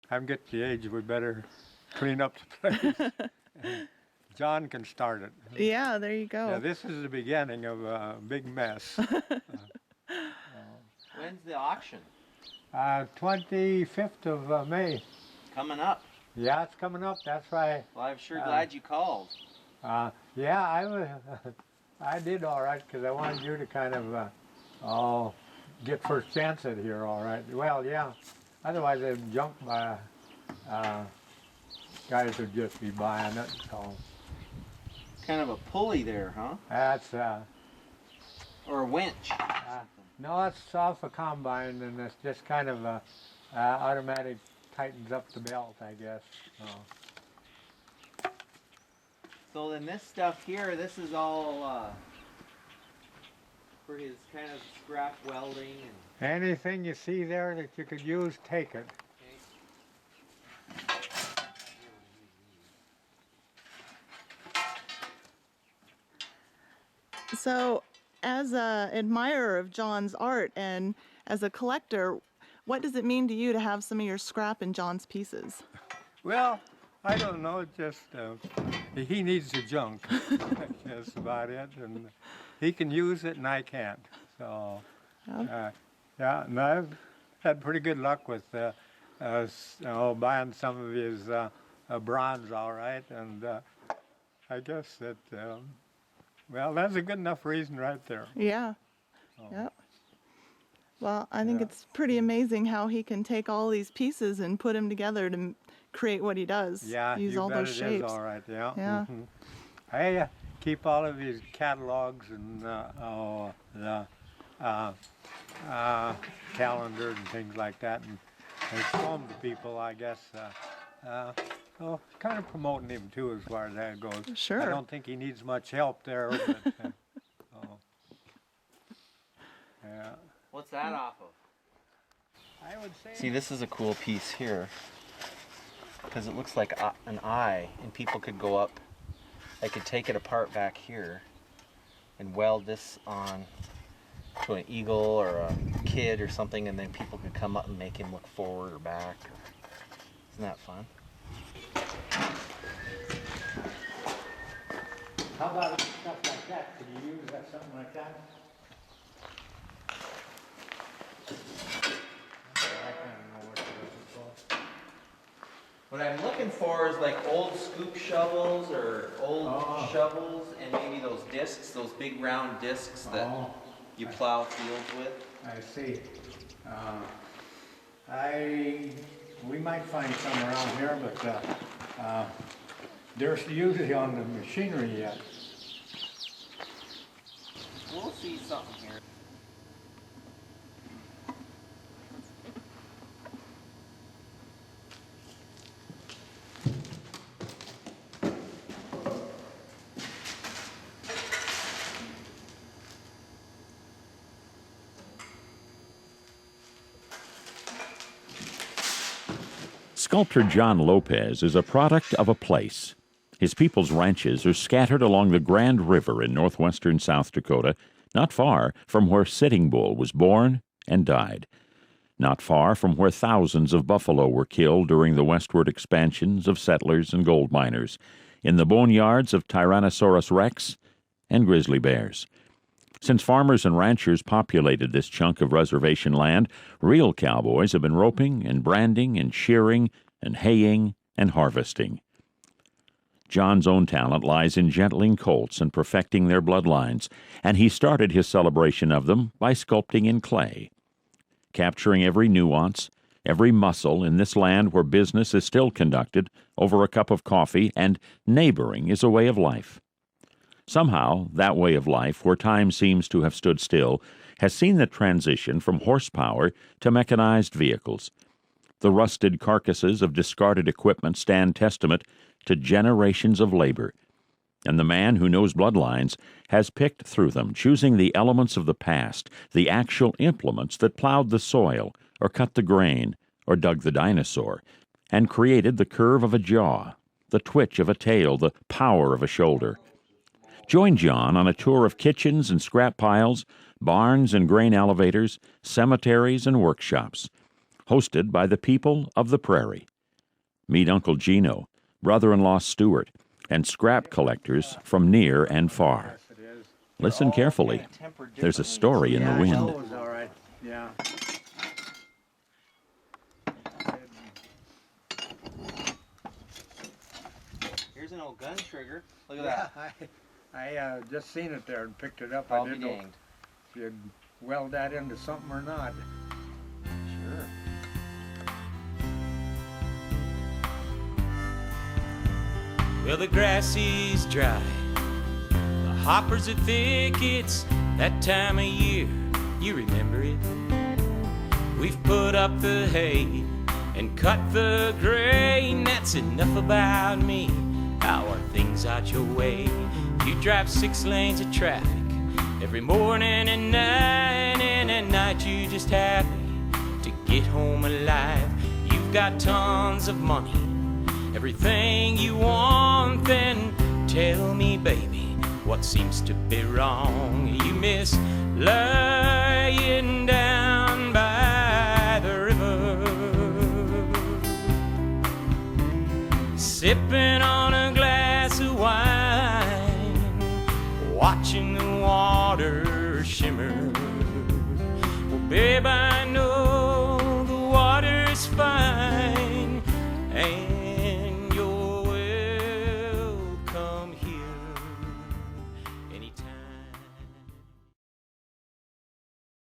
I'm getting the age we better clean up the place. John can start it. Yeah, there you Yeah, go. this is the beginning of a big mess. When's the auction? 25th of May. Coming up. Yeah, it's coming up. That's right. Well, I'm sure glad you called. Yeah, I was. I did all right because I wanted you to kind of get first chance at here. All right. Well, yeah. Otherwise, they'd junk by guys would just be buying it. So Kind of a pulley there, huh? that's Or a winch. no, it's off a combine, and it's just kind of automatic tightens up the belt, I guess. So then this stuff here, this is all for his kind of scrap welding and. Anything you see there that you could use, take it. So, as an admirer of John's art and as a collector, what does it mean to you to have some of your scrap in John's pieces? Well, I don't know. Just he needs the junk. That's about it, and he can use it, and I can't. So, yeah, and I've had pretty good luck with buying some of his bronze, all right, and I guess that. Well, that's a good enough reason right there. Yeah. Yep. Well, I think it's pretty amazing how he can take all these pieces and put them together to create what he does. Yeah, use you all bet those it shapes. is all right. Yeah. Yeah. Mm-hmm. I keep all of his catalogs and the calendar and things like that, and show them to people. I guess. Kind of promoting him too, as far as that goes. Sure. I don't think he needs much help there. But, yeah. What's that off of? I would say. See, this is a cool piece here because it looks like an eye, and people could go up. I could take it apart back here and weld this on to an eagle or a kid or something, and then people could come up and make him look forward or back. Isn't that fun? How about stuff like that? Could you use something like that? I can't know what you're looking for. What I'm looking for is like old scoop shovels or old shovels, and maybe those discs, those big round discs that you plow fields with. I see. We might find some around here, but they're usually on the machinery yet. We'll see something here. Sculptor John Lopez is a product of a place. His people's ranches are scattered along the Grand River in northwestern South Dakota, not far from where Sitting Bull was born and died, not far from where thousands of buffalo were killed during the westward expansions of settlers and gold miners, in the boneyards of Tyrannosaurus rex and grizzly bears. Since farmers and ranchers populated this chunk of reservation land, real cowboys have been roping and branding and shearing and haying and harvesting. John's own talent lies in gentling colts and perfecting their bloodlines, and he started his celebration of them by sculpting in clay, capturing every nuance, every muscle in this land where business is still conducted over a cup of coffee and neighboring is a way of life. Somehow, that way of life, where time seems to have stood still, has seen the transition from horsepower to mechanized vehicles. The rusted carcasses of discarded equipment stand testament to generations of labor, and the man who knows bloodlines has picked through them, choosing the elements of the past, the actual implements that plowed the soil, or cut the grain, or dug the dinosaur, and created the curve of a jaw, the twitch of a tail, the power of a shoulder. Join John on a tour of kitchens and scrap piles, barns and grain elevators, cemeteries and workshops, hosted by the people of the prairie. Meet Uncle Gino, brother-in-law Stuart, and scrap collectors from near and far. Yes, it is. Listen carefully. Tempered There's a differently. story in the Yeah, wind. Oh, it's all right. Yeah. Here's an old gun trigger. Look at Yeah, that. I just seen it there and picked it up. I'll I be didn't know danged. if you'd weld that into something or not. Sure. Well, the grass is dry, the hoppers are thick, it's that time of year, you remember it. We've put up the hay and cut the grain, that's enough about me. How are things out your way? You drive 6 lanes of traffic every morning and night, and at night you just happy to get home alive. You've got tons of money, everything you want, then tell me, baby, what seems to be wrong? You miss lying down by the river, sipping on a glass of wine, watching the water shimmer. Well, babe, I know the water's fine,